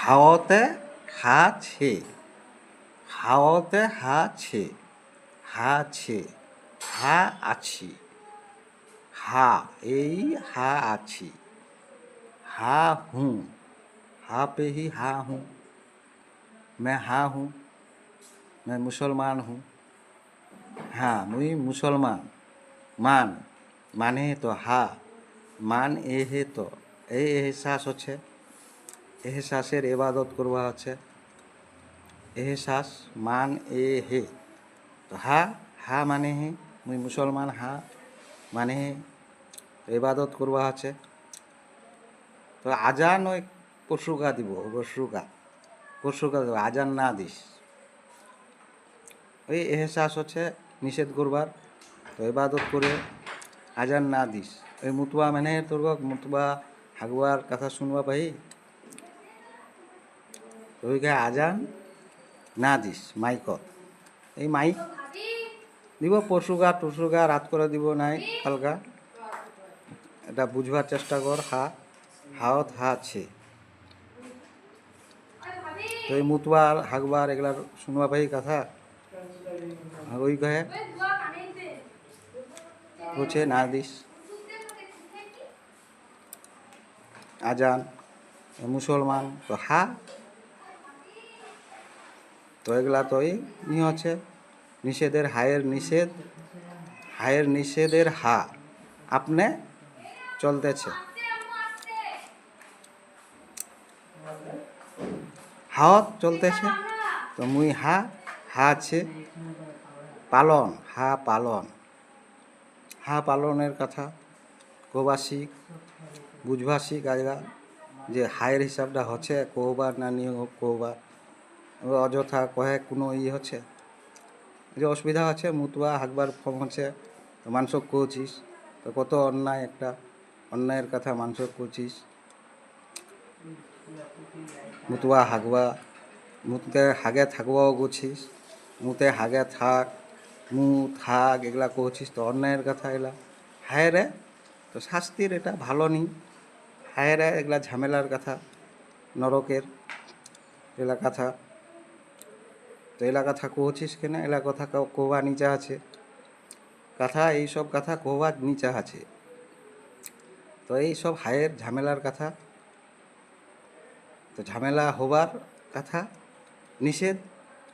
হাওয়াতে হা ছে, হাওয়াতে হা ছে, হা ছে, হা আছি, হা এই হা আছি, হা হুঁ, হা पे ही हा हूँ, मैं हा हूँ, मैं मुसलमान हूँ। हाँ मुई मुसलमान, मान মানে তো হা, মান এ হে তো এই এহসাস হচ্ছে, এহসাসের ইবাদত করবা হচ্ছে, এহসাস মান এ হে তো হা, হা মানে হে মুই মুসলমান, হা মানে হে ইবাদত করবা আছে। তো আজান ওই পরশুকা দিব, পরশুকা দেব, আজান না দিস, ওই এহসাস হচ্ছে নিষেধ করবার, তো ইবাদত করে আজান না দিস। ওই মুতবা মানে তোর মুতবা হাগুয়ার কথা শুনবা পাই, তো ওইকে আজান না দিস মাইকত, এই মাইক দিব পরশুকা রাত করে দিব নাই কালকা, এটা বুঝবার চেষ্টা কর। হা হাওত হা আছে, তো এই মুতবার হাগবার এগুলার শুনবা পাই কথা, ওই কহে হচ্ছে না দিস আজান, মুসলমান তো হা, তো এগুলা তো এই হচ্ছে নিষেধের হায়ের নিষেধ, হায়ের নিষেধের হা আপনি চলতেছে, হাওয়াত চলতেছে, তো মুই হা, হা আছে পালন, হা পালন, হা পালনের কথা কবা শিখ, বুঝবা শিখ আজগা, যে হায়ের হিসাবটা হচ্ছে কবার না নিয়ে কবার, অযথা কহে কোনো হচ্ছে যে অসুবিধা আছে, মুতবা হাকবার ফর্ম হচ্ছে, তো মানসক করছিস, তো কত অন্যায়, একটা অন্যায়ের কথা মানসক করছিস, মুতবা হাগবা, মুতে হাগে থাকবাও করছিস, মুতে হাগে থাক, মু থাক এগুলা করছিস, তো অন্যায়ের কথা এগুলা হায়রে, তো শাস্তির এটা ভালো নি, হায়রে এগুলা ঝামেলার কথা, নরকের এগুলা কথা, তো এলা কথা কহছিস কেন, এলা কথা কবা নিচা আছে, কথা এইসব কথা কবা নিচা আছে, তো এইসব হায়ের ঝামেলার কথা, তো ঝামেলা হবার কথা নিষেধ,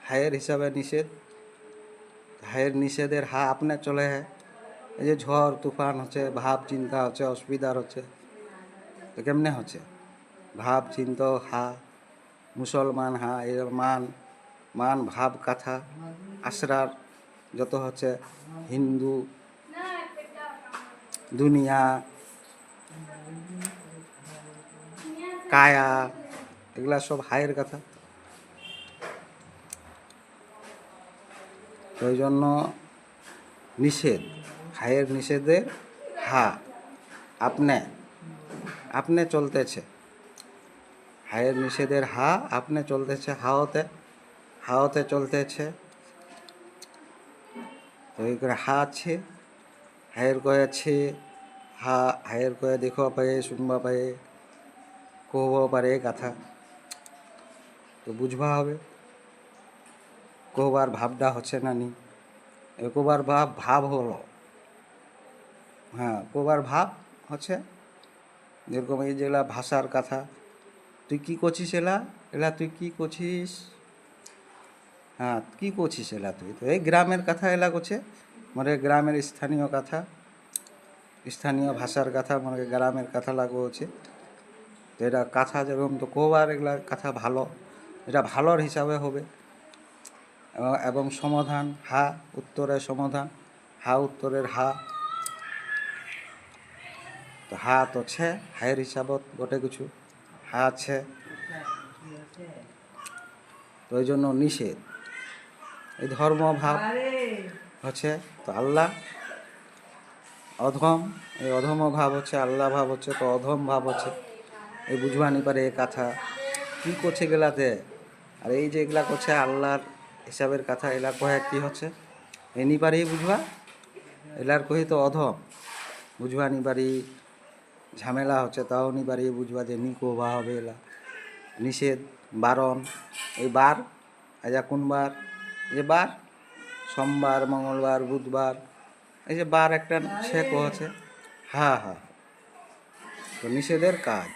হায়ের হিসাবে নিষেধ, হায়ের নিষেধের হা আপনি চলে হ্যাঁ, এই যে ঝড় তুফান হচ্ছে, ভাব চিন্তা হচ্ছে, অসুবিধার হচ্ছে, তো কেমনে হচ্ছে, ভাব চিন্ত হা, মুসলমান হা, এর মান, মান ভাব কথা, আশরার যত হচ্ছে হিন্দু দুনিয়া কায়া এগুলা সব হায়ের কথা, তো ওই জন্য নিষেধ, হায়ের নিষেধের হা আপনি, আপনি চলতেছে, হায়ের নিষেধের হা আপনি চলতেছে, হাওতে, হাওতে চলতেছে, তো এই করে হা আছে, হায়ের কয়ে আছে, হা হায়ের কয়ে দেখবা পায়ে শুনবা পায়ে কহব পারে কথা, তো বুঝবা হবে কহবার ভাবটা হচ্ছে না নি, কবার ভাব ভাব হলো, হ্যাঁ কবার ভাব হচ্ছে, যেরকম এই যেগুলা ভাষার কথা, তুই কী করছিস এলা, এলা তুই কী করছিস, হ্যাঁ কী করছিস এলা তুই, তো এই গ্রামের কথা এলা করছে, মানে গ্রামের স্থানীয় কথা, স্থানীয় ভাষার কথা, মানে গ্রামের কথা লাগবো হচ্ছে, তো এটা কথা যেরকম তো কবার এগুলা কথা ভালো, এটা ভালোর হিসাবে হবে, এবং সমাধান হা উত্তরের সমাধান, হা উত্তরের হা, তো হা তো ছে হায়ের হিসাবত গোটে কিছু হা আছে, তো ওই জন্য নিষেধ, এই ধর্মভাব হচ্ছে তো আল্লাহ, অধম, এই অধম ভাব হচ্ছে আল্লাহ ভাব হচ্ছে, তো অধম ভাব হচ্ছে এই বুঝবা নি পারে, এ কথা কী করছে গেলাতে, আর এই যে এগুলা করছে আল্লাহর হিসাবের কথা, এলা কহে কী হচ্ছে এ নি পারি বুঝবা, এলার কহি তো অধম, বুঝবা নি পারি, ঝামেলা হচ্ছে তাও নি পারি বুঝবা, যে নি কোবা হবে এলা, নিষেধ, বারণ, এই বার, এই যে কোন বার, এই যে বার, সোমবার, মঙ্গলবার, বুধবার, এই যে বার একটা শেকও আছে। হ্যাঁ হ্যাঁ, তো নিষেধের কাজ।